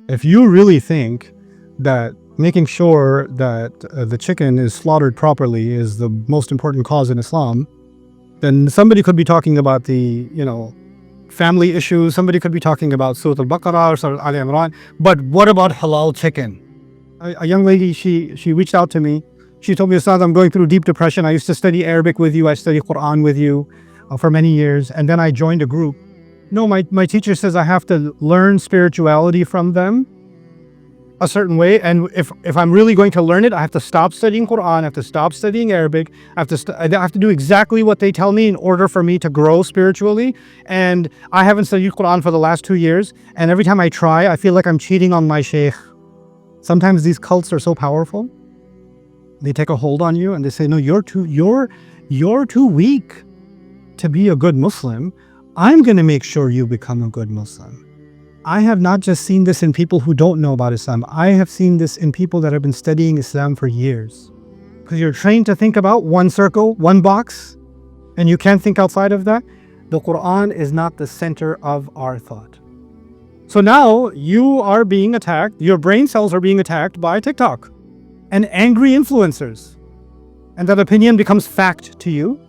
If you really think that making sure that the chicken is slaughtered properly is the most important cause in Islam, then somebody could be talking about the, family issues. Somebody could be talking about Surah Al-Baqarah or Surah Al-Imran. But what about halal chicken? A young lady, she reached out to me. She told me, Ustadh, I'm going through deep depression. I used to study Arabic with you. I studied Quran with you for many years. And then I joined a group. No, my teacher says I have to learn spirituality from them a certain way. And if I'm really going to learn it, I have to stop studying Quran. I have to stop studying Arabic. I have to do exactly what they tell me in order for me to grow spiritually. And I haven't studied Quran for the last 2 years. And every time I try, I feel like I'm cheating on my sheikh. Sometimes these cults are so powerful. They take a hold on you and they say, no, you're too weak to be a good Muslim. I'm going to make sure you become a good Muslim. I have not just seen this in people who don't know about Islam. I have seen this in people that have been studying Islam for years. Because you're trained to think about one circle, one box, and you can't think outside of that. The Quran is not the center of our thought. So now you are being attacked, your brain cells are being attacked by TikTok and angry influencers. And that opinion becomes fact to you.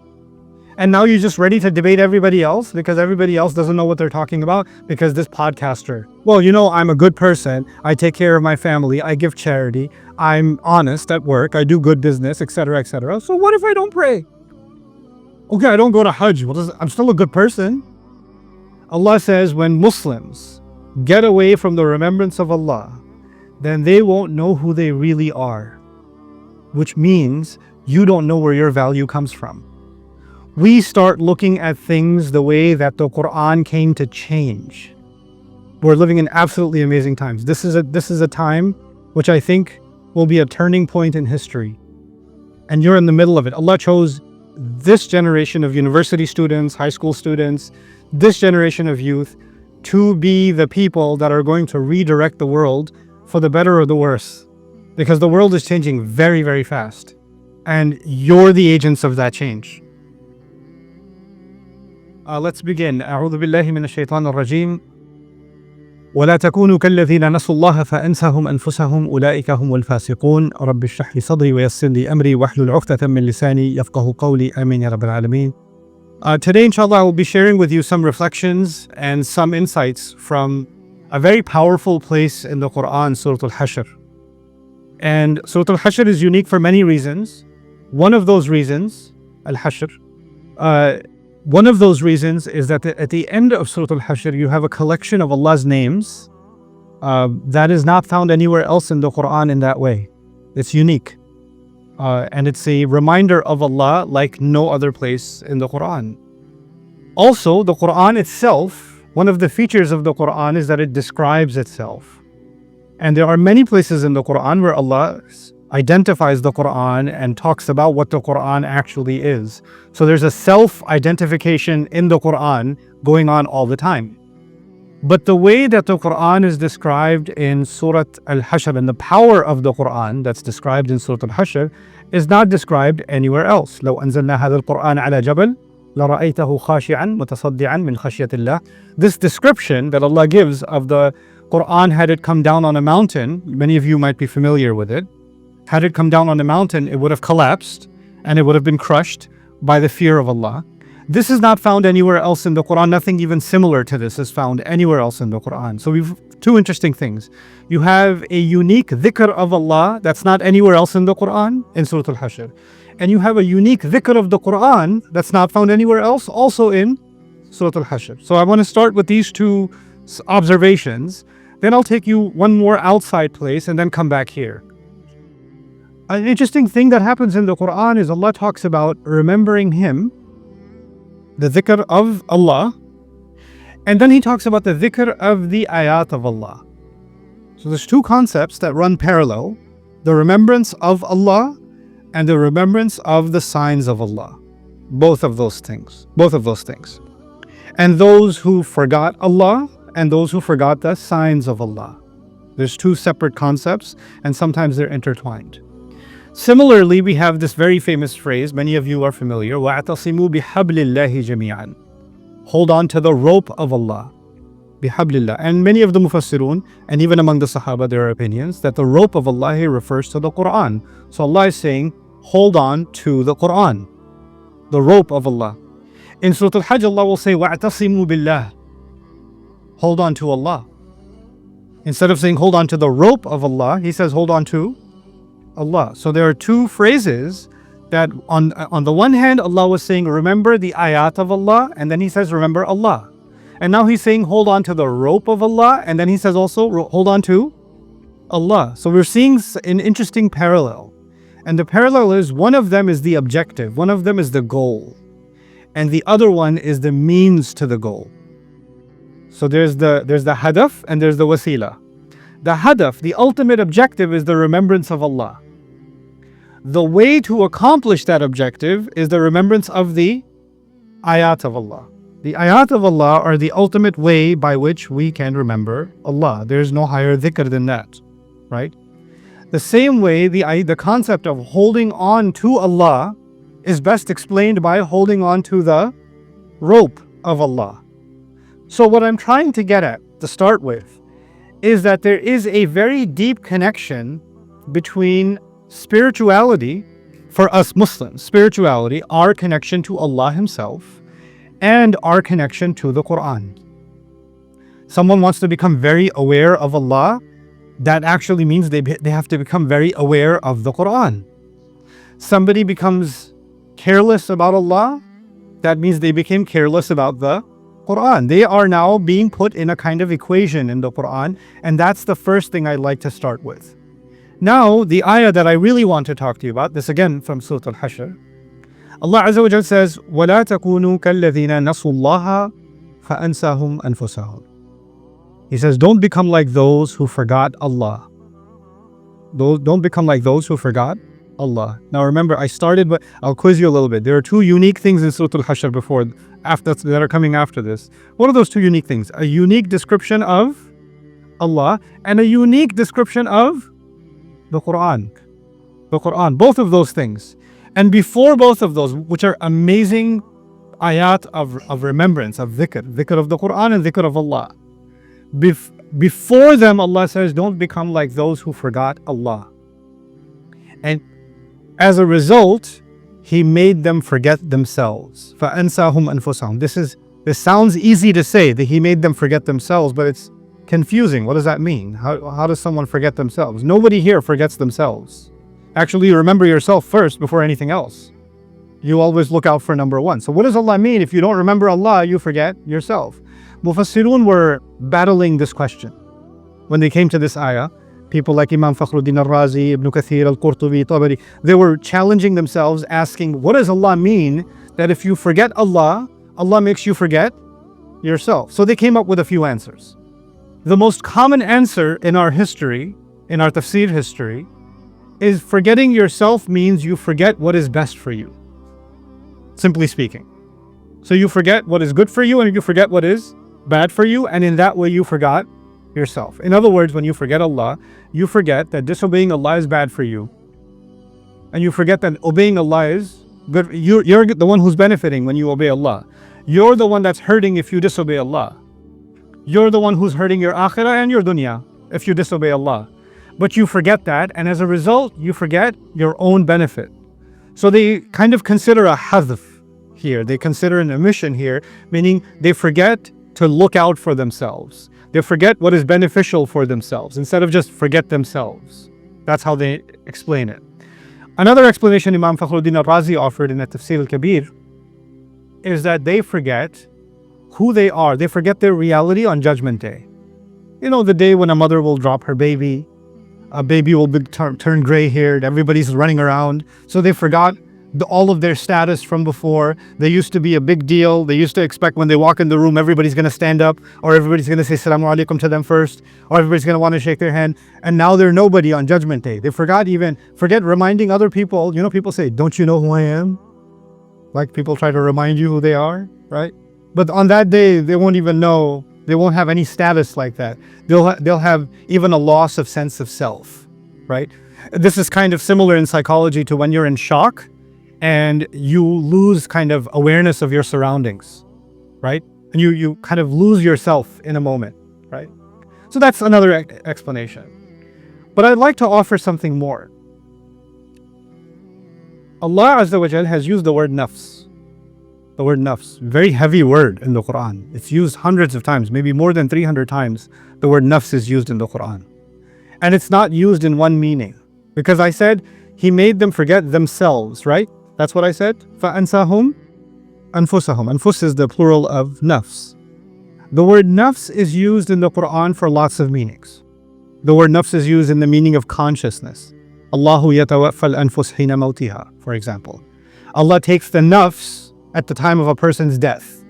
And now you're just ready to debate everybody else because everybody else doesn't know what they're talking about because this podcaster, well, I'm a good person. I take care of my family. I give charity. I'm honest at work. I do good business, etc., etc. So what if I don't pray? Okay, I don't go to Hajj. Well, I'm still a good person. Allah says when Muslims get away from the remembrance of Allah, then they won't know who they really are, which means you don't know where your value comes from. We start looking at things the way that the Quran came to change. We're living in absolutely amazing times. This is a time which I think will be a turning point in history. And you're in the middle of it. Allah chose this generation of university students, high school students, this generation of youth to be the people that are going to redirect the world for the better or the worse. Because the world is changing very, very fast. And you're the agents of that change. Let's begin. أعوذ بالله من الشيطان الرجيم. ولا تكونوا كالذين نسوا الله فأنساهم أنفسهم أولئك هم الفاسقون. رب اشرح لي صدري ويسر لي أمري واحلل عقدة من لساني يفقهوا قولي آمين يا رب العالمين. Today, inshallah, I will be sharing with you some reflections and some insights from a very powerful place in the Quran, Surah Al-Hashr. And Surah Al-Hashr is unique for many reasons. One of those reasons, Al-Hashr, one of those reasons is that at the end of Surah Al-Hashr, you have a collection of Allah's names that is not found anywhere else in the Quran in that way. It's unique. And it's a reminder of Allah like no other place in the Quran. Also, the Quran itself, one of the features of the Quran is that it describes itself. And there are many places in the Quran where Allah identifies the Quran and talks about what the Quran actually is. So there's a self-identification in the Quran going on all the time. But the way that the Quran is described in Surah Al-Hashr and the power of the Quran that's described in Surah Al-Hashr is not described anywhere else. لو أنزلنا هذا القرآن على جبل لرأيته خاشعا متصدعا من خشية الله. This description that Allah gives of the Quran had it come down on a mountain, many of you might be familiar with it. Had it come down on a mountain, it would have collapsed and it would have been crushed by the fear of Allah. This is not found anywhere else in the Quran. Nothing even similar to this is found anywhere else in the Quran. So we've two interesting things. You have a unique dhikr of Allah that's not anywhere else in the Quran in Surah Al-Hashr. And you have a unique dhikr of the Quran that's not found anywhere else also in Surah Al-Hashr. So I want to start with these two observations. Then I'll take you one more outside place and then come back here. An interesting thing that happens in the Quran is Allah talks about remembering Him, the dhikr of Allah, and then He talks about the dhikr of the ayat of Allah. So there's two concepts that run parallel, the remembrance of Allah and the remembrance of the signs of Allah. Both of those things. And those who forgot Allah and those who forgot the signs of Allah. There's two separate concepts and sometimes they're intertwined. Similarly, we have this very famous phrase, many of you are familiar, وَاعْتَصِمُوا بِحَبْلِ اللَّهِ جَمِيعًا. Hold on to the rope of Allah. bihablillah. And many of the mufassirun, and even among the Sahaba, there are opinions that the rope of Allah here refers to the Quran. So Allah is saying, hold on to the Quran, the rope of Allah. In Surah Al-Hajj, Allah will say, wa'tasimu billah. Hold on to Allah. Instead of saying hold on to the rope of Allah, He says hold on to Allah. So there are two phrases that on the one hand, Allah was saying remember the ayat of Allah, and then He says remember Allah. And now He's saying hold on to the rope of Allah, and then He says also hold on to Allah. So we're seeing an interesting parallel. And the parallel is one of them is the objective, one of them is the goal, and the other one is the means to the goal. So there's the hadaf and there's the wasila. The hadaf, the ultimate objective, is the remembrance of Allah. The way to accomplish that objective is the remembrance of the ayat of Allah. The ayat of Allah are the ultimate way by which we can remember Allah. There's no higher dhikr than that, right? The same way, the concept of holding on to Allah is best explained by holding on to the rope of Allah. So what I'm trying to get at, to start with, is that there is a very deep connection between spirituality, for us Muslims, spirituality, our connection to Allah Himself, and our connection to the Quran. Someone wants to become very aware of Allah, that actually means they have to become very aware of the Quran. Somebody becomes careless about Allah, that means they became careless about the Quran. They are now being put in a kind of equation in the Quran, and that's the first thing I'd like to start with. Now, the ayah that I really want to talk to you about, this again from Surah Al-Hashr. Allah Azza wa Jal says, وَلَا تَكُونُوا كَالَّذِينَ نَسُوا اللَّهَ فَأَنْسَاهُمْ أَنفُسَهُمْ. He says, don't become like those who forgot Allah. Don't become like those who forgot Allah. Now remember, I started, but I'll quiz you a little bit. There are two unique things in Surah Al-Hashr that are coming after this. What are those two unique things? A unique description of Allah and a unique description of the Quran. The Quran, both of those things. And before both of those, which are amazing ayat of remembrance, of dhikr of the Quran and dhikr of Allah. Before them, Allah says, don't become like those who forgot Allah. And as a result, He made them forget themselves. فَأَنْسَاهُمْ أَنفُسَهُمْ. This sounds easy to say, that He made them forget themselves, but it's confusing. What does that mean? How does someone forget themselves? Nobody here forgets themselves. Actually, you remember yourself first before anything else. You always look out for number one. So what does Allah mean? If you don't remember Allah, you forget yourself. Mufassirun were battling this question. When they came to this ayah, people like Imam Fakhruddin al-Razi, Ibn Kathir, al-Qurtubi, Tabari, they were challenging themselves, asking, what does Allah mean that if you forget Allah, Allah makes you forget yourself? So they came up with a few answers. The most common answer in our history, in our tafsir history, is forgetting yourself means you forget what is best for you. Simply speaking. So you forget what is good for you and you forget what is bad for you, and in that way you forgot yourself. In other words, when you forget Allah, you forget that disobeying Allah is bad for you. And you forget that obeying Allah is good. You're the one who's benefiting when you obey Allah. You're the one that's hurting if you disobey Allah. You're the one who's hurting your akhirah and your dunya if you disobey Allah. But you forget that, and as a result, you forget your own benefit. So they kind of consider a hadf here. They consider an omission here, meaning they forget to look out for themselves. They forget what is beneficial for themselves instead of just forget themselves. That's how they explain it. Another explanation Imam Fakhruddin al-Razi offered in the Tafsir al-Kabir is that they forget who they are. They forget their reality on Judgment Day. You know, the day when a mother will drop her baby, a baby will turn gray-haired, everybody's running around. So they forgot all of their status from before. They used to be a big deal. They used to expect when they walk in the room, everybody's going to stand up, or everybody's going to say Assalamu alaikum to them first, or everybody's going to want to shake their hand. And now they're nobody on Judgment Day. They forget reminding other people. You know, people say, don't you know who I am? Like people try to remind you who they are, right? But on that day, they won't even know. They won't have any status like that. They'll have even a loss of sense of self, right? This is kind of similar in psychology to when you're in shock and you lose kind of awareness of your surroundings, right? And you kind of lose yourself in a moment, right? So that's another explanation. But I'd like to offer something more. Allah Azza wa Jal has used the word nafs. The word nafs, very heavy word in the Quran. It's used hundreds of times, maybe more than 300 times. The word nafs is used in the Quran. And it's not used in one meaning. Because I said, He made them forget themselves, right? That's what I said. فَأَنْسَاهُمْ أَنفُسَهُمْ. Anfus is the plural of nafs. The word nafs is used in the Quran for lots of meanings. The word nafs is used in the meaning of consciousness. Allahu yatawaffa al-anfus hina mawtiha, for example. Allah takes the nafs at the time of a person's death,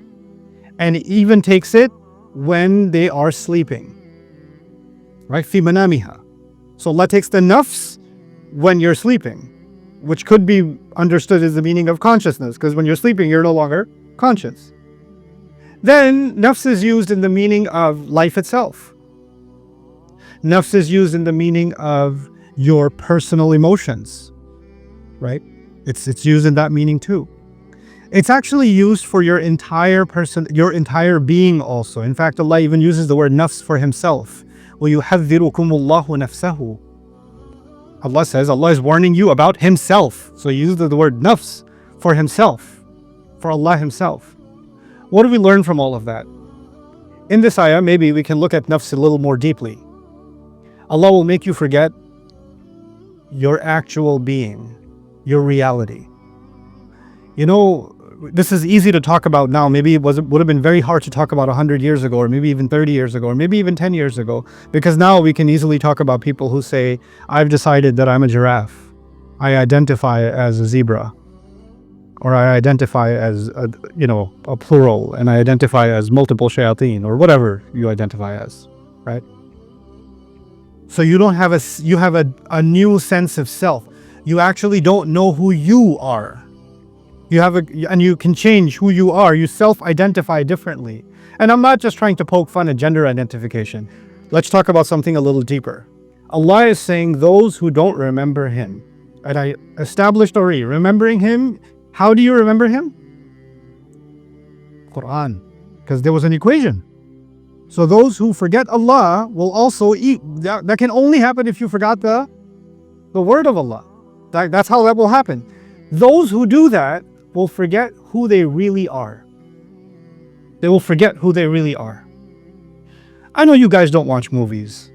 and even takes it when they are sleeping. Right? Fi manamiha. So Allah takes the nafs when you're sleeping, which could be understood as the meaning of consciousness, because when you're sleeping, you're no longer conscious. Then nafs is used in the meaning of life itself. Nafs is used in the meaning of your personal emotions, right? It's used in that meaning too. It's actually used for your entire person, your entire being also. In fact, Allah even uses the word nafs for Himself. وَيُحَذِّرُكُمُ اللَّهُ نَفْسَهُ. Allah says Allah is warning you about Himself. So He uses the word nafs for Himself, for Allah Himself. What do we learn from all of that? In this ayah, maybe we can look at nafs a little more deeply. Allah will make you forget your actual being, your reality. You know, this is easy to talk about now. Maybe it would have been very hard to talk about 100 years ago, or maybe even 30 years ago, or maybe even 10 years ago. Because now we can easily talk about people who say, I've decided that I'm a giraffe. I identify as a zebra. Or I identify as a plural, and I identify as multiple shayateen, or whatever you identify as, right? So you don't have you have a new sense of self. You actually don't know who you are. And you can change who you are. You self-identify differently. And I'm not just trying to poke fun at gender identification. Let's talk about something a little deeper. Allah is saying those who don't remember Him. And I established already, remembering Him. How do you remember Him? Quran. Because there was an equation. So those who forget Allah will also eat. That can only happen if you forgot the word of Allah. That's how that will happen. Those who do that will forget who they really are. They will forget who they really are. I know you guys don't watch movies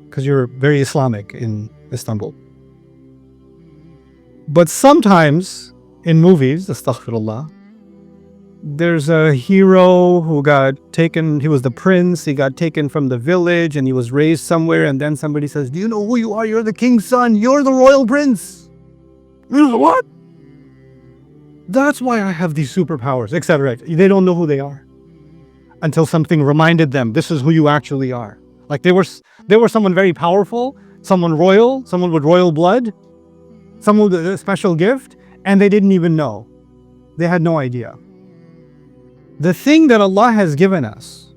because you're very Islamic in Istanbul. But sometimes in movies, astaghfirullah, there's a hero who got taken, he was the prince, he got taken from the village and he was raised somewhere, and then somebody says, do you know who you are? You're the king's son, you're the royal prince. You know what? That's why I have these superpowers, etc. They don't know who they are until something reminded them, this is who you actually are. Like they were someone very powerful, someone royal, someone with royal blood, someone with a special gift, and they didn't even know. They had no idea. The thing that Allah has given us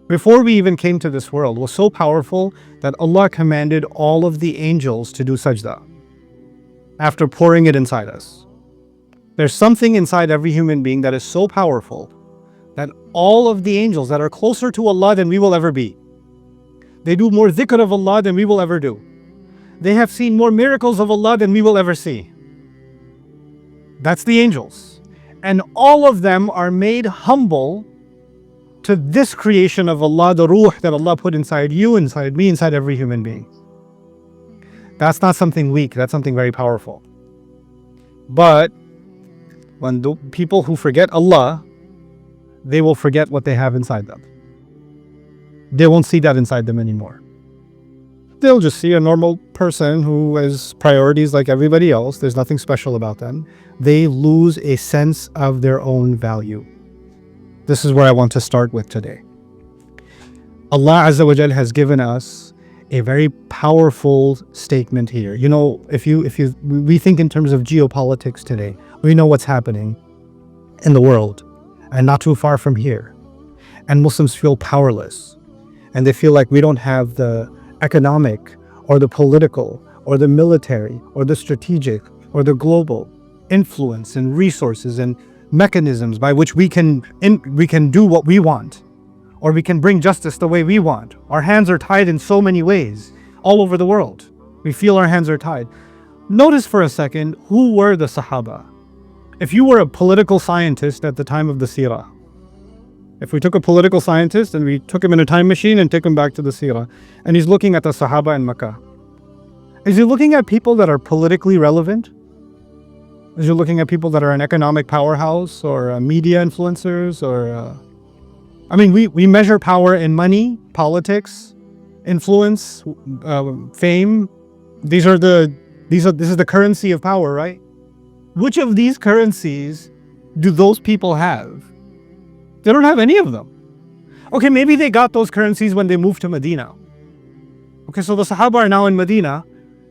before we even came to this world was so powerful that Allah commanded all of the angels to do sajda after pouring it inside us. There's something inside every human being that is so powerful that all of the angels that are closer to Allah than we will ever be, they do more dhikr of Allah than we will ever do. They have seen more miracles of Allah than we will ever see. That's the angels. And all of them are made humble to this creation of Allah, the ruh that Allah put inside you, inside me, inside every human being. That's not something weak, that's something very powerful. But when the people who forget Allah, they will forget what they have inside them. They won't see that inside them anymore. They'll just see a normal person who has priorities like everybody else. There's nothing special about them. They lose a sense of their own value. This is where I want to start with today. Allah Azza wa Jal has given us a very powerful statement here. You know, we think in terms of geopolitics today. We know what's happening in the world and not too far from here. And Muslims feel powerless. And they feel like we don't have the economic or the political or the military or the strategic or the global influence and resources and mechanisms by which we can do what we want, or we can bring justice the way we want. Our hands are tied in so many ways all over the world. We feel our hands are tied. Notice for a second, who were the Sahaba? If you were a political scientist at the time of the Seerah, if we took a political scientist and we took him in a time machine and took him back to the Seerah, and he's looking at the Sahaba in Makkah, is he looking at people that are politically relevant? Is he looking at people that are an economic powerhouse, or media influencers, or we measure power in money, politics, influence, fame. This is the currency of power, right? Which of these currencies do those people have? They don't have any of them. Okay, maybe they got those currencies when they moved to Medina. Okay, so the Sahaba are now in Medina,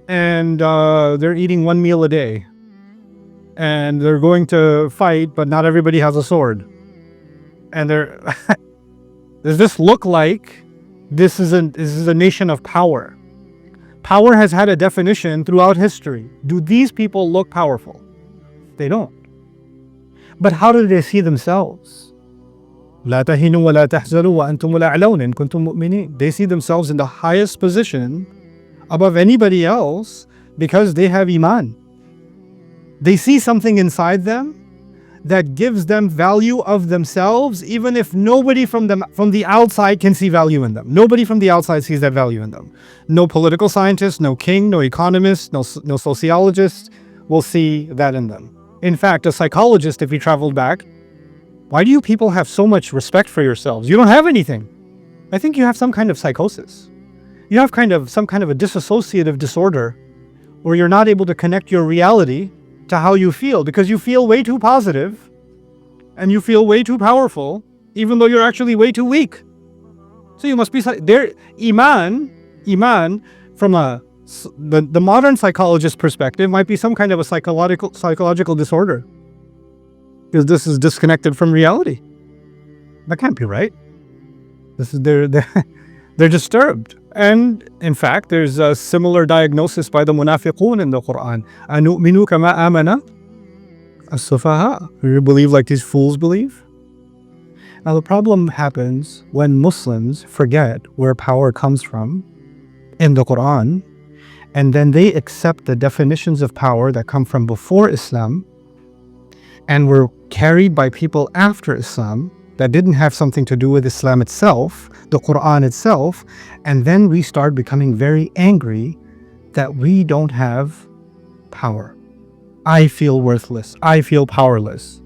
and they're eating one meal a day. And they're going to fight, but not everybody has a sword. And does this look like this is a nation of power? Power has had a definition throughout history. Do these people look powerful? They don't. But how do they see themselves? لا تهنوا ولا تحزنوا وأنتم الأعلون إن كنتم مؤمنين. They see themselves in the highest position above anybody else because they have iman. They see something inside them that gives them value of themselves, even if nobody from the outside can see value in them. Nobody from the outside sees that value in them. No political scientist, no king, no economist, no sociologist will see that in them. In fact, a psychologist, if he traveled back, why do you people have so much respect for yourselves? You don't have anything. I think you have some kind of psychosis. You have some kind of a dissociative disorder where you're not able to connect your reality to how you feel, because you feel way too positive and you feel way too powerful, even though you're actually way too weak. So you must be there. Iman from the modern psychologist perspective might be some kind of a psychological disorder, because this is disconnected from reality. That can't be right. They're disturbed. And in fact, there's a similar diagnosis by the munafiqun in the Quran. أَنُؤْمِنُ كَمَا آمَنَ السُّفَهَاءُ. You believe like these fools believe? Now the problem happens when Muslims forget where power comes from in the Quran, and then they accept the definitions of power that come from before Islam and were carried by people after Islam that didn't have something to do with Islam itself, the Quran itself, and then we start becoming very angry that we don't have power. I feel worthless. I feel powerless.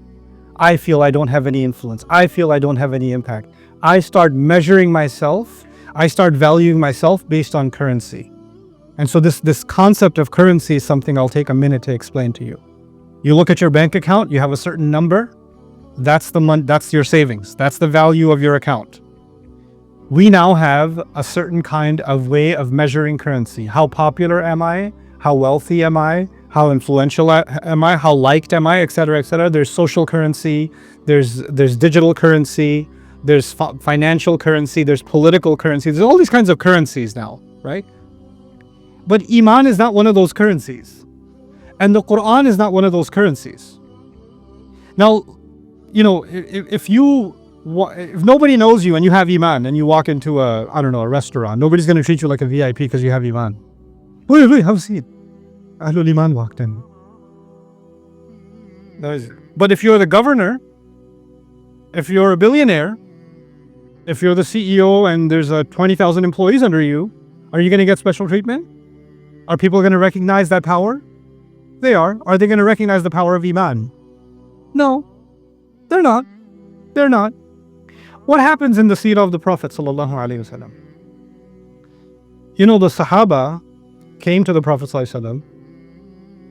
I feel I don't have any influence. I feel I don't have any impact. I start measuring myself. I start valuing myself based on currency. And so this concept of currency is something I'll take a minute to explain to you. You look at your bank account, you have a certain number. That's your savings. That's the value of your account. We now have a certain kind of way of measuring currency. How popular am I? How wealthy am I? How influential am I? How liked am I? Etc., etc. There's social currency. There's digital currency. There's financial currency. There's political currency. There's all these kinds of currencies now, right? But Iman is not one of those currencies. And the Quran is not one of those currencies. Now, if nobody knows you and you have Iman and you walk into a restaurant, nobody's going to treat you like a VIP because you have Iman. Wait, have a seat. Ahlul Iman walked in. But if you're the governor, if you're a billionaire, if you're the CEO and there's 20,000 employees under you, are you going to get special treatment? Are people going to recognize that power? They are. Are they going to recognize the power of Iman? No. They're not. They're not. What happens in the seerah of the Prophet sallallahu alaihi wasallam? The Sahaba came to the Prophet sallallahu alaihi wasallam,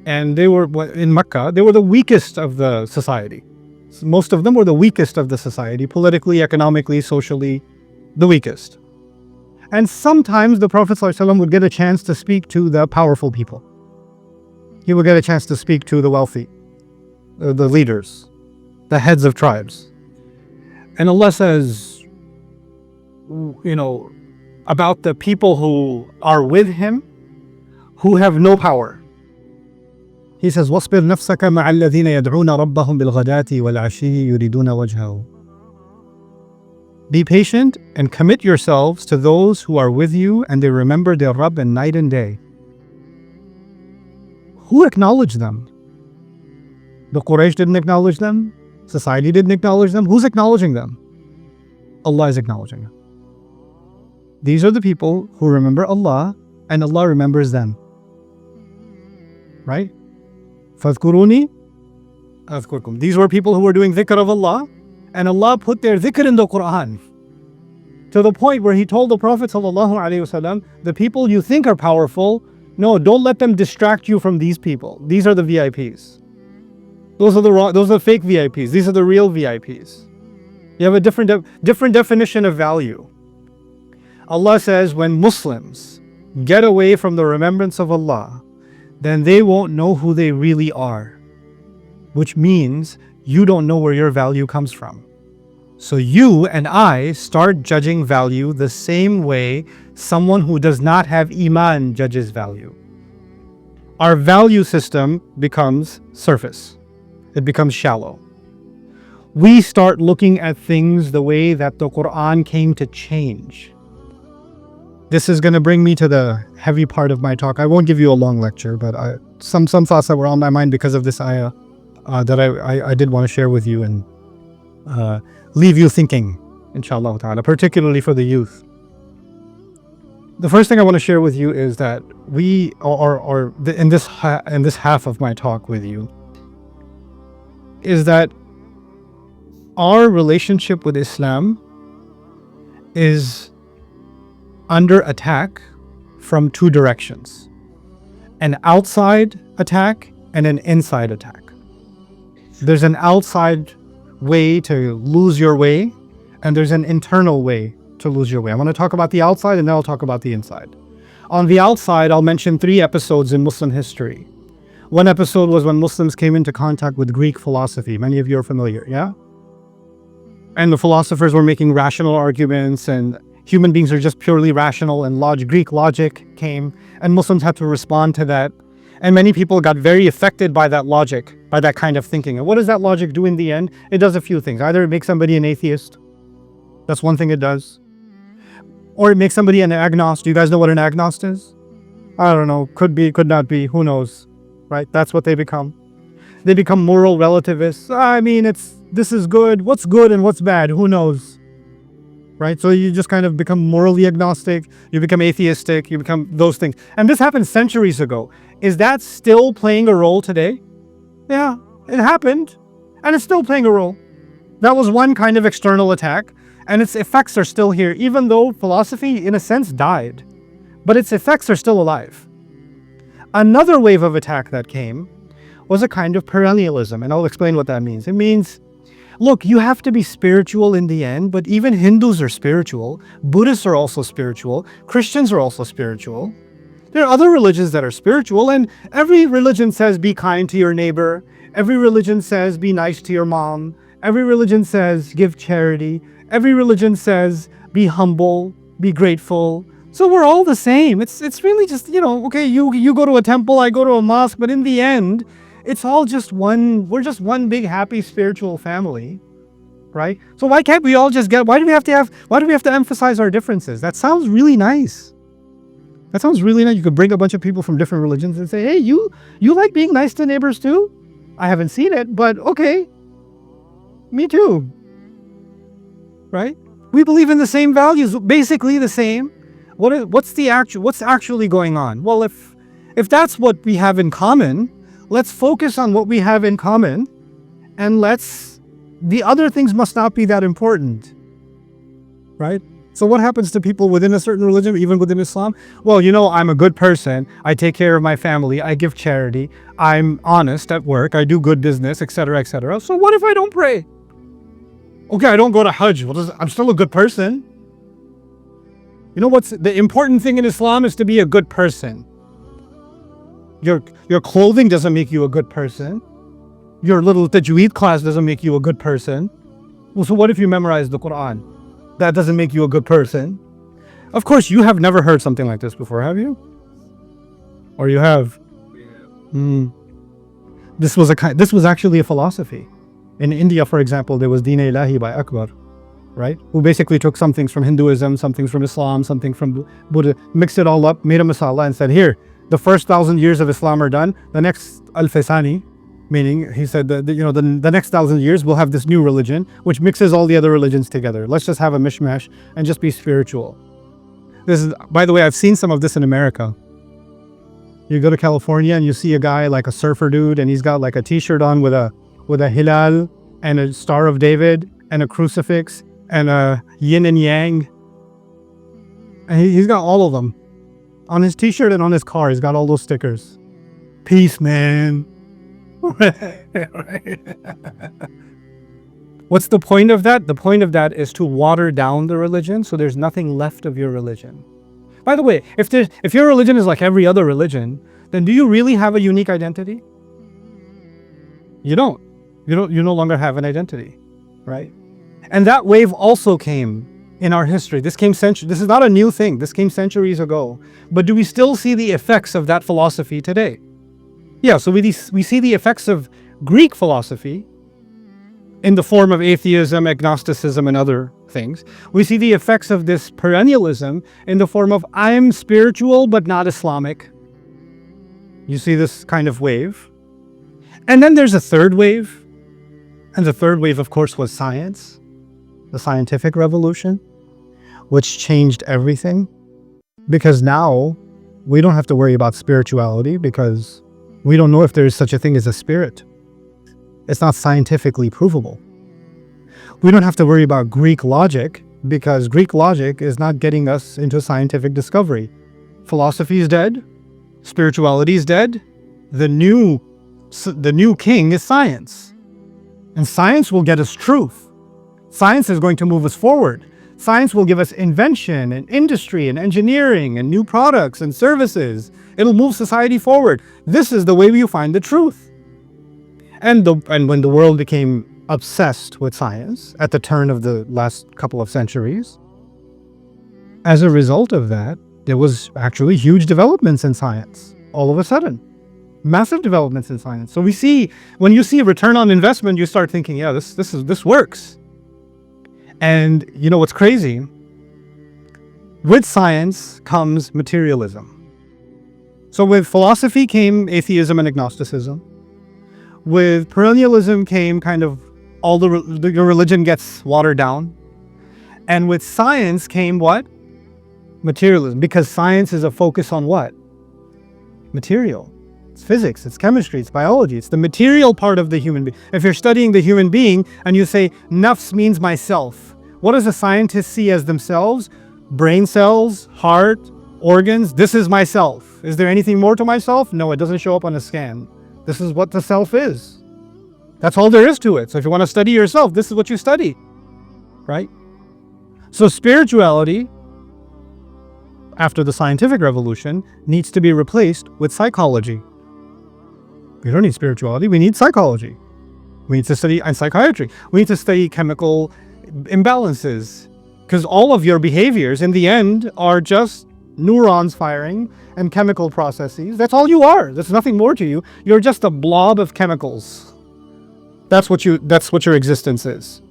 and they were in Mecca. They were the weakest of the society. Most of them were the weakest of the society, politically, economically, socially, the weakest. And sometimes the Prophet sallallahu alaihi wasallam would get a chance to speak to the powerful people. He would get a chance to speak to the wealthy, the leaders, the heads of tribes. And Allah says, about the people who are with him, who have no power. He says, وَاصْبِرْ نَفْسَكَ مَعَ الَّذِينَ يَدْعُونَ رَبَّهُمْ بِالْغَدَاةِ وَالْعَشِيِّ يُرِيدُونَ وَجْهَهُ. Be patient and commit yourselves to those who are with you and they remember their Rabb in night and day. Who acknowledged them? The Quraysh didn't acknowledge them. Society didn't acknowledge them. Who's acknowledging them? Allah is acknowledging them. These are the people who remember Allah and Allah remembers them. Right? فَاذْكُرُونِي أَذْكُرْكُمْ. These were people who were doing dhikr of Allah, and Allah put their dhikr in the Quran. To the point where He told the Prophet ﷺ, the people you think are powerful, no, don't let them distract you from these people. These are the VIPs. Those are the fake VIPs. These are the real VIPs. You have a different definition of value. Allah says when Muslims get away from the remembrance of Allah, then they won't know who they really are. Which means you don't know where your value comes from. So you and I start judging value the same way someone who does not have Iman judges value. Our value system becomes surface. It becomes shallow. We start looking at things the way that the Quran came to change. This is going to bring me to the heavy part of my talk. I won't give you a long lecture, but some thoughts that were on my mind because of this ayah that I did want to share with you and leave you thinking, inshallah ta'ala, particularly for the youth. The first thing I want to share with you is that we are in this half of my talk with you, is that our relationship with Islam is under attack from two directions: an outside attack and an inside attack. There's an outside way to lose your way, and there's an internal way to lose your way. I want to talk about the outside and then I'll talk about the inside. On the outside, I'll mention 3 episodes in Muslim history. One episode was when Muslims came into contact with Greek philosophy. Many of you are familiar, yeah? And the philosophers were making rational arguments, and human beings are just purely rational, and Greek logic came, and Muslims had to respond to that. And many people got very affected by that logic, by that kind of thinking. And what does that logic do in the end? It does a few things. Either it makes somebody an atheist. That's one thing it does. Or it makes somebody an agnost. Do you guys know what an agnost is? I don't know. Could be, could not be. Who knows? Right? That's what they become. They become moral relativists. I mean, this is good. What's good and what's bad? Who knows? Right? So you just kind of become morally agnostic. You become atheistic. You become those things. And this happened centuries ago. Is that still playing a role today? Yeah, it happened. And it's still playing a role. That was one kind of external attack. And its effects are still here, even though philosophy, in a sense, died. But its effects are still alive. Another wave of attack that came was a kind of perennialism, and I'll explain what that means. It means, look, you have to be spiritual in the end, but even Hindus are spiritual, Buddhists are also spiritual, Christians are also spiritual. There are other religions that are spiritual, and every religion says be kind to your neighbor, every religion says be nice to your mom, every religion says give charity, every religion says be humble, be grateful. So we're all the same. It's really just, okay, you go to a temple, I go to a mosque, but in the end, it's all just we're just one big happy spiritual family, right? So why can't we all just why do we have to emphasize our differences? That sounds really nice. That sounds really nice. You could bring a bunch of people from different religions and say, hey, you like being nice to neighbors too? I haven't seen it, but okay. Me too. Right? We believe in the same values, basically the same. What's actually going on? Well, if that's what we have in common, let's focus on what we have in common, and the other things must not be that important. Right? So what happens to people within a certain religion, even within Islam? Well, I'm a good person. I take care of my family. I give charity. I'm honest at work. I do good business, etc., etc. So what if I don't pray? Okay, I don't go to Hajj. I'm still a good person. What's the important thing in Islam is to be a good person. Your clothing doesn't make you a good person. Your little tajweed class doesn't make you a good person. Well, so what if you memorize the Quran? That doesn't make you a good person. Of course, you have never heard something like this before, have you? Or you have? This was actually a philosophy. In India, for example, there was Deen Ilahi by Akbar, right? Who basically took some things from Hinduism, some things from Islam, something from Buddha, mixed it all up, made a masala, and said, here, the first 1,000 years of Islam are done. The next Al-Fasani, meaning he said that the next 1,000 years we'll have this new religion which mixes all the other religions together. Let's just have a mishmash and just be spiritual. This is, by the way, I've seen some of this in America. You go to California and you see a guy like a surfer dude, and he's got like a t-shirt on with a hilal and a Star of David and a crucifix and a yin and yang. And he's got all of them. On his t-shirt and on his car, he's got all those stickers. Peace, man. What's the point of that? The point of that is to water down the religion so there's nothing left of your religion. By the way, if your religion is like every other religion, then do you really have a unique identity? You don't. You no longer have an identity, right? And that wave also came in our history. This is not a new thing. This came centuries ago. But do we still see the effects of that philosophy today? Yeah, so we see the effects of Greek philosophy in the form of atheism, agnosticism, and other things. We see the effects of this perennialism in the form of I'm spiritual but not Islamic. You see this kind of wave. And then there's a third wave. And the third wave, of course, was science, the scientific revolution, which changed everything. Because now we don't have to worry about spirituality because we don't know if there is such a thing as a spirit. It's not scientifically provable. We don't have to worry about Greek logic because Greek logic is not getting us into scientific discovery. Philosophy is dead. Spirituality is dead. The new king is science. And science will get us truth. Science is going to move us forward. Science will give us invention and industry and engineering and new products and services. It'll move society forward. This is the way you find the truth. And when the world became obsessed with science at the turn of the last couple of centuries, as a result of that, there was actually huge developments in science all of a sudden. Massive developments in science. So when you see a return on investment, you start thinking, yeah, this works. And you know what's crazy? With science comes materialism. So with philosophy came atheism and agnosticism. With perennialism came kind of all your religion gets watered down. And with science came what? Materialism. Because science is a focus on what? Material. It's physics, it's chemistry, it's biology. It's the material part of the human being. If you're studying the human being and you say, nafs means myself, what does a scientist see as themselves? Brain cells, heart, organs. This is myself. Is there anything more to myself? No, it doesn't show up on a scan. This is what the self is. That's all there is to it. So if you want to study yourself, this is what you study, right? So spirituality, after the scientific revolution, needs to be replaced with psychology. We don't need spirituality, we need psychology. We need to study psychiatry. We need to study chemical imbalances, because all of your behaviors in the end are just neurons firing and chemical processes. That's all you are. There's nothing more to you. You're just a blob of chemicals. That's what your existence is.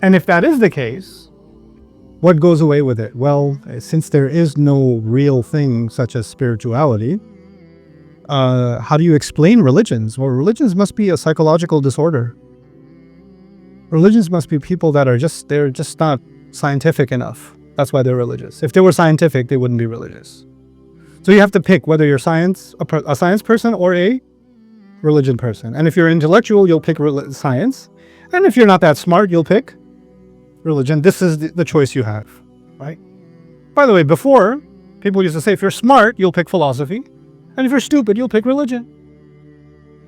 And if that is the case, what goes away with it? Well, since there is no real thing such as spirituality, how do you explain religions? Well, religions must be a psychological disorder. Religions must be people that they're just not scientific enough. That's why they're religious. If they were scientific, they wouldn't be religious. So you have to pick whether you're a science person or a religion person. And if you're intellectual, you'll pick science. And if you're not that smart, you'll pick religion. This is the choice you have, right? By the way, before, people used to say, if you're smart, you'll pick philosophy. And if you're stupid, you'll pick religion.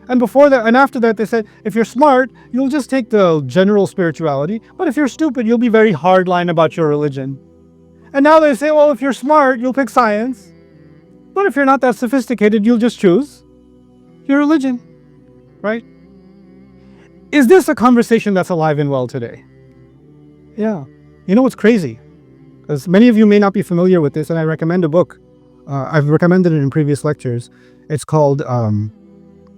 And before that, and after that, they said, if you're smart, you'll just take the general spirituality. But if you're stupid, you'll be very hardline about your religion. And now they say, well, if you're smart, you'll pick science. But if you're not that sophisticated, you'll just choose your religion, right? Is this a conversation that's alive and well today? Yeah. You know what's crazy? Because many of you may not be familiar with this, and I recommend a book. I've recommended it in previous lectures. It's called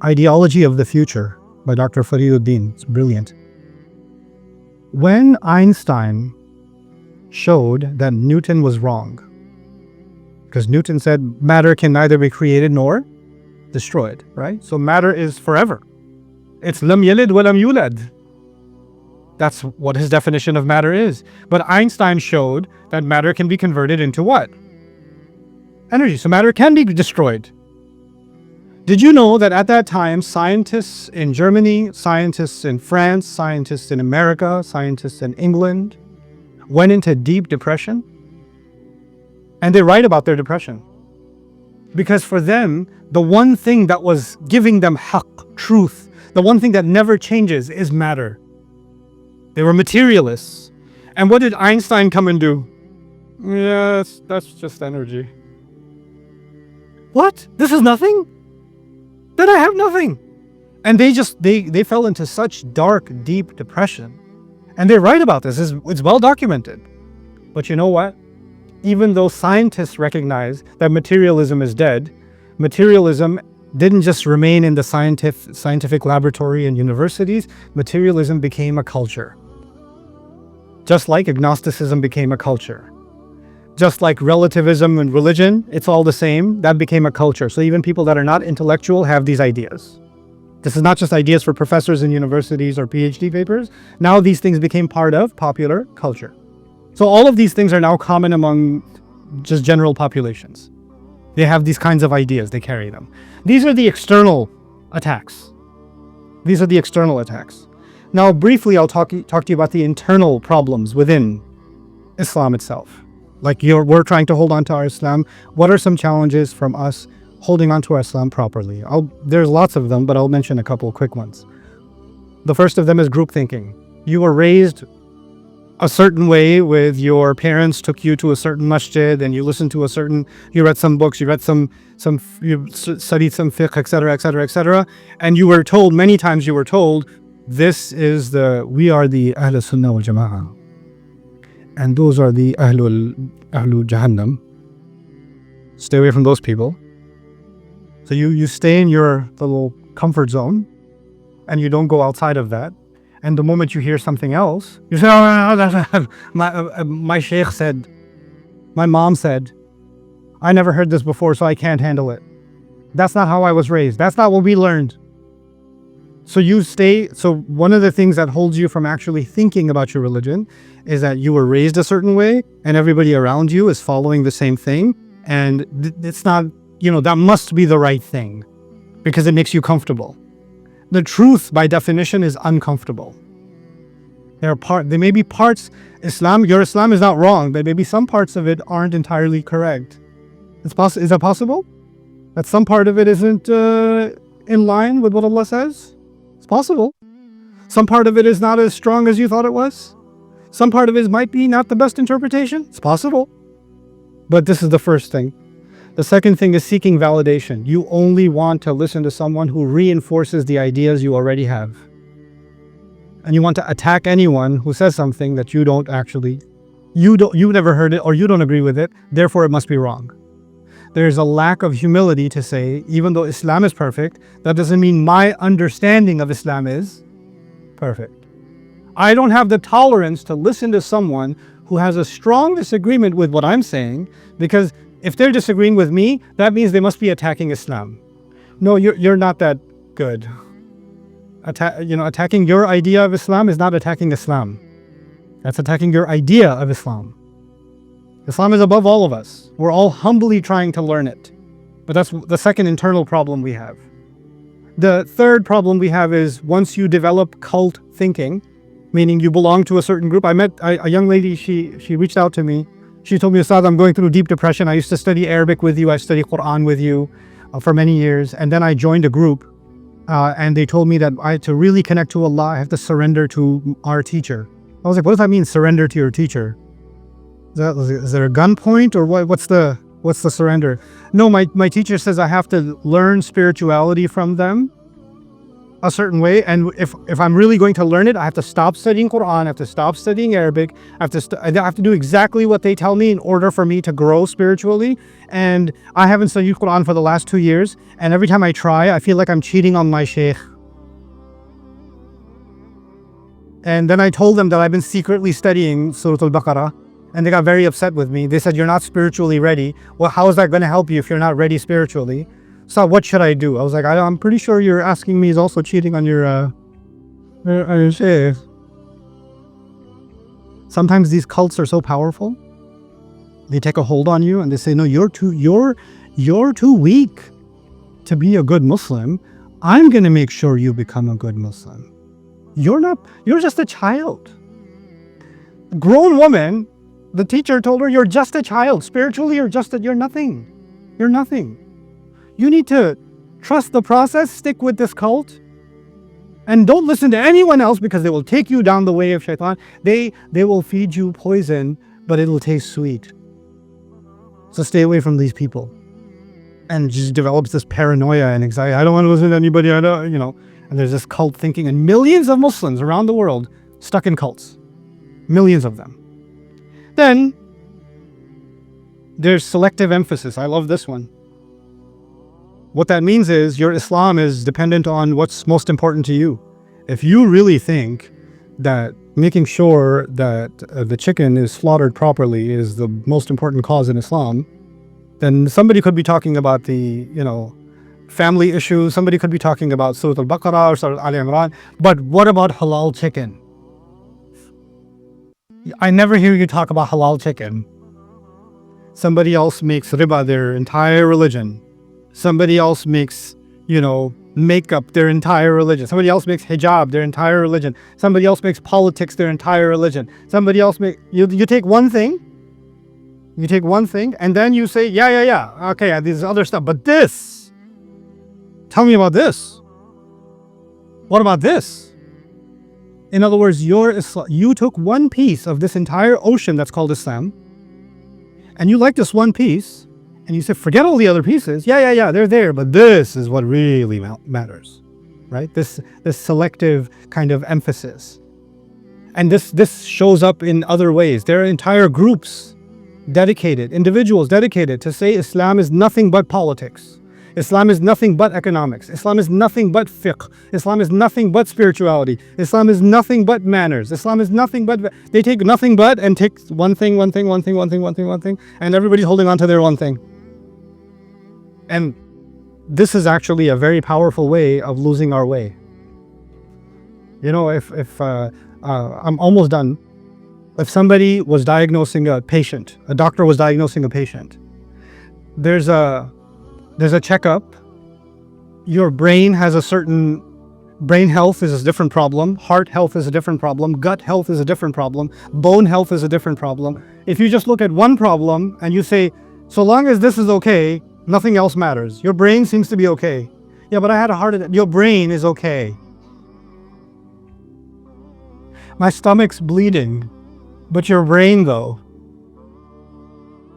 Ideology of the Future by Dr. Fariduddin. It's brilliant. When Einstein showed that Newton was wrong, because Newton said matter can neither be created nor destroyed, right? So matter is forever. It's lam yalid wa lam yulad. That's what his definition of matter is. But Einstein showed that matter can be converted into what? Energy. So matter can be destroyed. Did you know that at that time, scientists in Germany, scientists in France, scientists in America, scientists in England went into deep depression? And they write about their depression. Because for them, the one thing that was giving them haqq, truth, the one thing that never changes is matter. They were materialists. And what did Einstein come and do? Yes, that's just energy. What? This is nothing? Then I have nothing. And they fell into such dark, deep depression. And they write about this. It's well documented. But you know what? Even though scientists recognize that materialism is dead, materialism didn't just remain in the scientific laboratory and universities. Materialism became a culture. Just like agnosticism became a culture. Just like relativism and religion, it's all the same. That became a culture. So even people that are not intellectual have these ideas. This is not just ideas for professors in universities or PhD papers. Now these things became part of popular culture. So all of these things are now common among just general populations. They have these kinds of ideas, they carry them. These are the external attacks. These are the external attacks. Now briefly, I'll talk to you about the internal problems within Islam itself. Like we're trying to hold on to our Islam. What are some challenges from us holding on to our Islam properly? There's lots of them, but I'll mention a couple quick ones. The first of them is group thinking. You were raised a certain way with your parents, took you to a certain masjid, and you listened to you read some books, you studied some fiqh, etc., etc., etc. And you were told, many times you were told, we are the Ahl Sunnah wal Jama'ah. And those are the Ahlu Jahannam. Stay away from those people. So you stay in your little comfort zone and you don't go outside of that. And the moment you hear something else, you say, my sheikh said, my mom said, I never heard this before, so I can't handle it. That's not how I was raised. That's not what we learned. So one of the things that holds you from actually thinking about your religion is that you were raised a certain way and everybody around you is following the same thing. And it's not, that must be the right thing because it makes you comfortable. The truth by definition is uncomfortable. There may be parts, your Islam is not wrong, but maybe some parts of it aren't entirely correct. Is that possible? That some part of it isn't in line with what Allah says? It's possible. Some part of it is not as strong as you thought it was. Some part of it might be not the best interpretation. It's possible. But this is the first thing. The second thing is seeking validation. You only want to listen to someone who reinforces the ideas you already have. And you want to attack anyone who says something that you've never heard it or you don't agree with it, therefore it must be wrong. There's a lack of humility to say, even though Islam is perfect, that doesn't mean my understanding of Islam is perfect. I don't have the tolerance to listen to someone who has a strong disagreement with what I'm saying, because if they're disagreeing with me, that means they must be attacking Islam. No, you're not that good. Attacking your idea of Islam is not attacking Islam. That's attacking your idea of Islam. Islam is above all of us. We're all humbly trying to learn it. But that's the second internal problem we have. The third problem we have is once you develop cult thinking, meaning you belong to a certain group. I met a young lady, she reached out to me. She told me, Ustadh, I'm going through deep depression. I used to study Arabic with you. I studied Quran with you for many years. And then I joined a group and they told me that to really connect to Allah, I have to surrender to our teacher. I was like, what does that mean, surrender to your teacher? Is there a gunpoint or what? What's the surrender? No, my teacher says I have to learn spirituality from them. a certain way, and if I'm really going to learn it, I have to stop studying Quran, I have to stop studying Arabic, I have to do exactly what they tell me in order for me to grow spiritually. And I haven't studied Quran for the last 2 years, and every time I try, I feel like I'm cheating on my sheikh. And then I told them that I've been secretly studying Surah Al-Baqarah, and they got very upset with me. They said, you're not spiritually ready. Well, how is that going to help you if you're not ready spiritually? So what should I do? I was like, I'm pretty sure you're asking me is also cheating on your sheikh. Sometimes these cults are so powerful. They take a hold on you and they say, no, you're too weak to be a good Muslim. I'm going to make sure you become a good Muslim. You're just a child. Grown woman, the teacher told her, you're just a child. Spiritually, you're nothing. You're nothing. You need to trust the process, stick with this cult, and don't listen to anyone else because they will take you down the way of shaitan. They will feed you poison, but it'll taste sweet. So stay away from these people. And just develops this paranoia and anxiety. I don't want to listen to anybody, and there's this cult thinking, and millions of Muslims around the world stuck in cults. Millions of them. Then there's selective emphasis. I love this one. What that means is your Islam is dependent on what's most important to you. If you really think that making sure that the chicken is slaughtered properly is the most important cause in Islam, then somebody could be talking about the, family issues. Somebody could be talking about Surah Al-Baqarah or Surah Al-Imran. But what about halal chicken? I never hear you talk about halal chicken. Somebody else makes riba their entire religion. Somebody else makes, makeup their entire religion. Somebody else makes hijab their entire religion. Somebody else makes politics their entire religion. Somebody else you take one thing. You take one thing and then you say, yeah. Okay, there's other stuff. But this, tell me about this. What about this? In other words, you took one piece of this entire ocean that's called Islam, and you like this one piece, and you say, forget all the other pieces. Yeah, they're there, but this is what really matters, right? This selective kind of emphasis. And this shows up in other ways. There are entire groups dedicated, individuals dedicated to say Islam is nothing but politics. Islam is nothing but economics. Islam is nothing but fiqh. Islam is nothing but spirituality. Islam is nothing but manners. Islam is nothing but... They take nothing but and take one thing, and everybody's holding on to their one thing. And this is actually a very powerful way of losing our way. If I'm almost done. If somebody was diagnosing a patient, a doctor was diagnosing a patient, there's a checkup. Your brain has a certain... Brain health is a different problem. Heart health is a different problem. Gut health is a different problem. Bone health is a different problem. If you just look at one problem and you say, so long as this is okay, nothing else matters. Your brain seems to be okay. Yeah, but I had a heart attack. Your brain is okay. My stomach's bleeding, but your brain, though,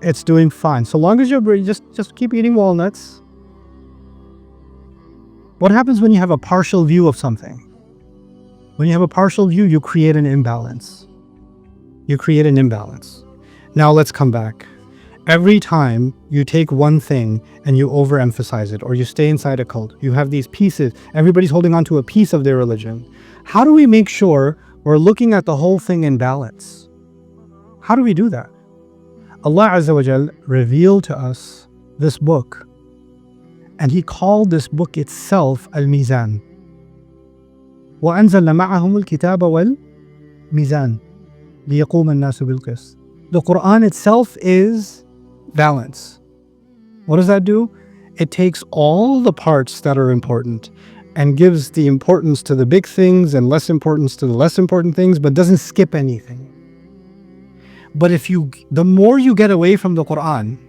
it's doing fine. So long as your brain, just keep eating walnuts. What happens when you have a partial view of something? When you have a partial view, you create an imbalance. Now let's come back. Every time you take one thing and you overemphasize it, or you stay inside a cult, you have these pieces, everybody's holding on to a piece of their religion. How do we make sure we're looking at the whole thing in balance? How do we do that? Allah Azza wa Jal revealed to us this book, and He called this book itself Al-Mizan. وَأَنزَلْنَا مَعَهُمُ الْكِتَابَ وَالْمِيزَانَ لِيَقُومَ النَّاسُ بِالْقِسْطِ. The Quran itself is balance. What does that do? It takes all the parts that are important and gives the importance to the big things and less importance to the less important things, but doesn't skip anything. But the more you get away from the Quran,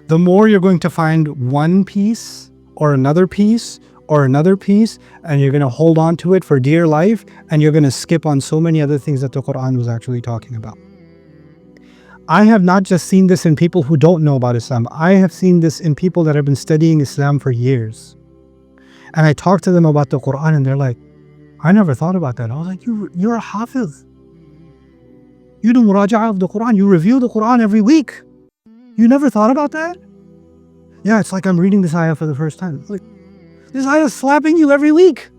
the more you're going to find one piece or another piece or another piece, and you're going to hold on to it for dear life, and you're going to skip on so many other things that the Quran was actually talking about. I have not just seen this in people who don't know about Islam. I have seen this in people that have been studying Islam for years. And I talk to them about the Quran and they're like, I never thought about that. I was like, you're a hafiz. You do muraja'ah of the Quran. You review the Quran every week. You never thought about that? Yeah, it's like I'm reading this ayah for the first time. It's like, this ayah is slapping you every week.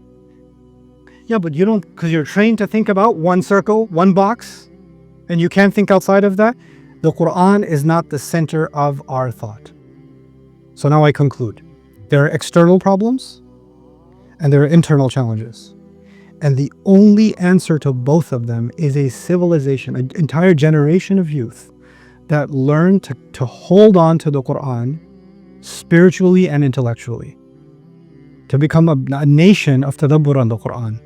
Yeah, but you don't, because you're trained to think about one circle, one box, and you can't think outside of that. The Quran is not the center of our thought. So now I conclude. There are external problems and there are internal challenges. And the only answer to both of them is a civilization, an entire generation of youth that learn to hold on to the Quran spiritually and intellectually. To become a nation of tadabbur on the Quran.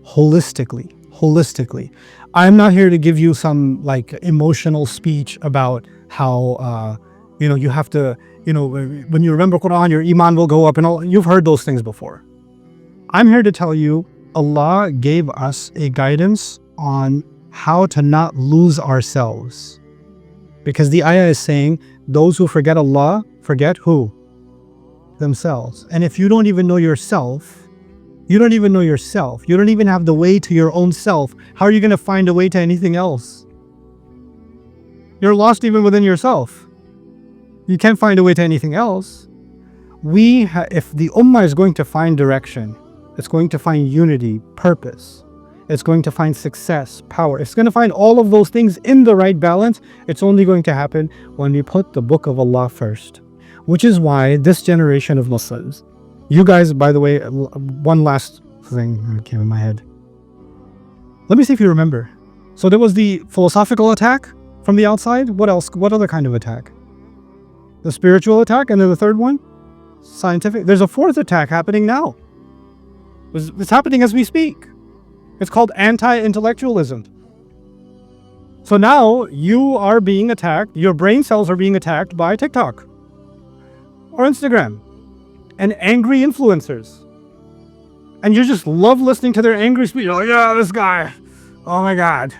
Holistically. I'm not here to give you some like emotional speech about how, you have to, when you remember Quran, your iman will go up and all. You've heard those things before. I'm here to tell you, Allah gave us a guidance on how to not lose ourselves. Because the ayah is saying, those who forget Allah, forget who? Themselves. And if you don't even know yourself, you don't even have the way to your own self, how are you going to find a way to anything else? You're lost even within yourself. You can't find a way to anything else. If the ummah is going to find direction, it's going to find unity, purpose, it's going to find success, power, it's going to find all of those things in the right balance. It's only going to happen when we put the book of Allah first. Which is why this generation of Muslims, you guys, by the way, one last thing that came in my head. Let me see if you remember. So there was the philosophical attack from the outside. What else? What other kind of attack? The spiritual attack, and then the third one? Scientific. There's a fourth attack happening now. It's happening as we speak. It's called anti-intellectualism. So now you are being attacked, your brain cells are being attacked by TikTok or Instagram and angry influencers. And you just love listening to their angry speech. You're like, yeah, this guy, oh my God.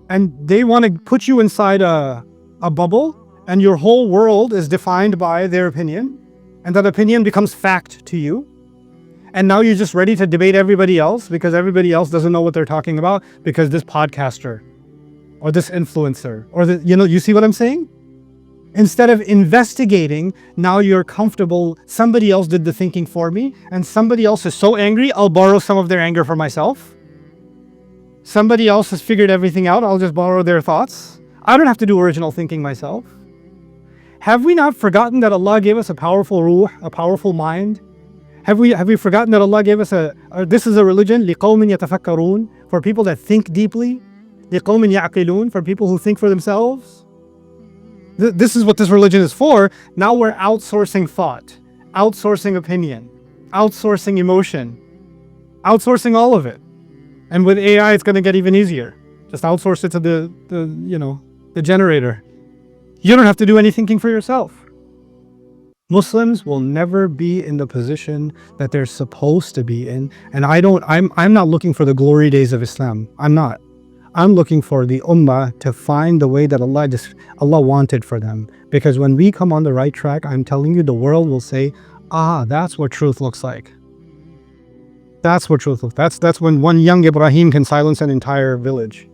And they want to put you inside a bubble, and your whole world is defined by their opinion. And that opinion becomes fact to you. And now you're just ready to debate everybody else because everybody else doesn't know what they're talking about because this podcaster or this influencer or you see what I'm saying? Instead of investigating, now you're comfortable. Somebody else did the thinking for me, and somebody else is so angry, I'll borrow some of their anger for myself. Somebody else has figured everything out, I'll just borrow their thoughts. I don't have to do original thinking myself. Have we not forgotten that Allah gave us a powerful ruh, a powerful mind? Have we forgotten that Allah gave us this is a religion, لِقَوْمٍ يَتَفَكَّرُونَ, for people that think deeply, لِقَوْمٍ يَعْقِلُونَ, for people who think for themselves? This is what this religion is for. Now we're outsourcing thought, outsourcing opinion, outsourcing emotion, outsourcing all of it. And with AI, it's going to get even easier. Just outsource it to the generator. You don't have to do any thinking for yourself. Muslims will never be in the position that they're supposed to be in. And I'm not looking for the glory days of Islam. I'm not. I'm looking for the ummah to find the way that Allah wanted for them. Because when we come on the right track, I'm telling you, the world will say, that's what truth looks like. That's what truth looks like. That's when one young Ibrahim can silence an entire village.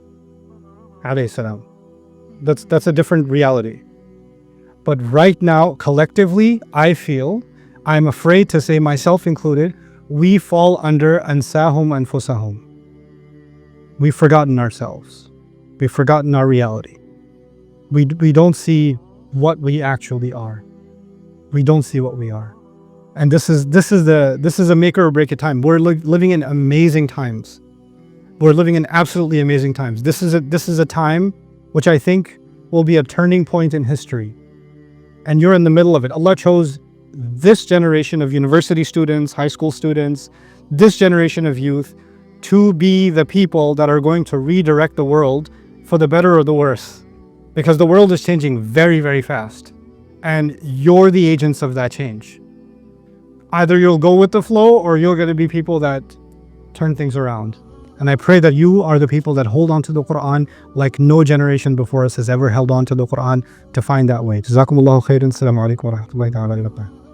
Alayhi salam. That's a different reality. But right now, collectively, I feel, I'm afraid to say, myself included, we fall under ansahum anfusahum. We've forgotten ourselves. We've forgotten our reality. We don't see what we actually are. We don't see what we are. And this is a make or break it time. We're living in amazing times. We're living in absolutely amazing times. This is a time which I think will be a turning point in history. And you're in the middle of it. Allah chose this generation of university students, high school students, this generation of youth to be the people that are going to redirect the world for the better or the worse. Because the world is changing very, very fast. And you're the agents of that change. Either you'll go with the flow or you're going to be people that turn things around. And I pray that you are the people that hold on to the Quran like no generation before us has ever held on to the Quran to find that way. Jazakumullahu khairan. Assalamu alaikum wa rahmatullahi wa barakatuh.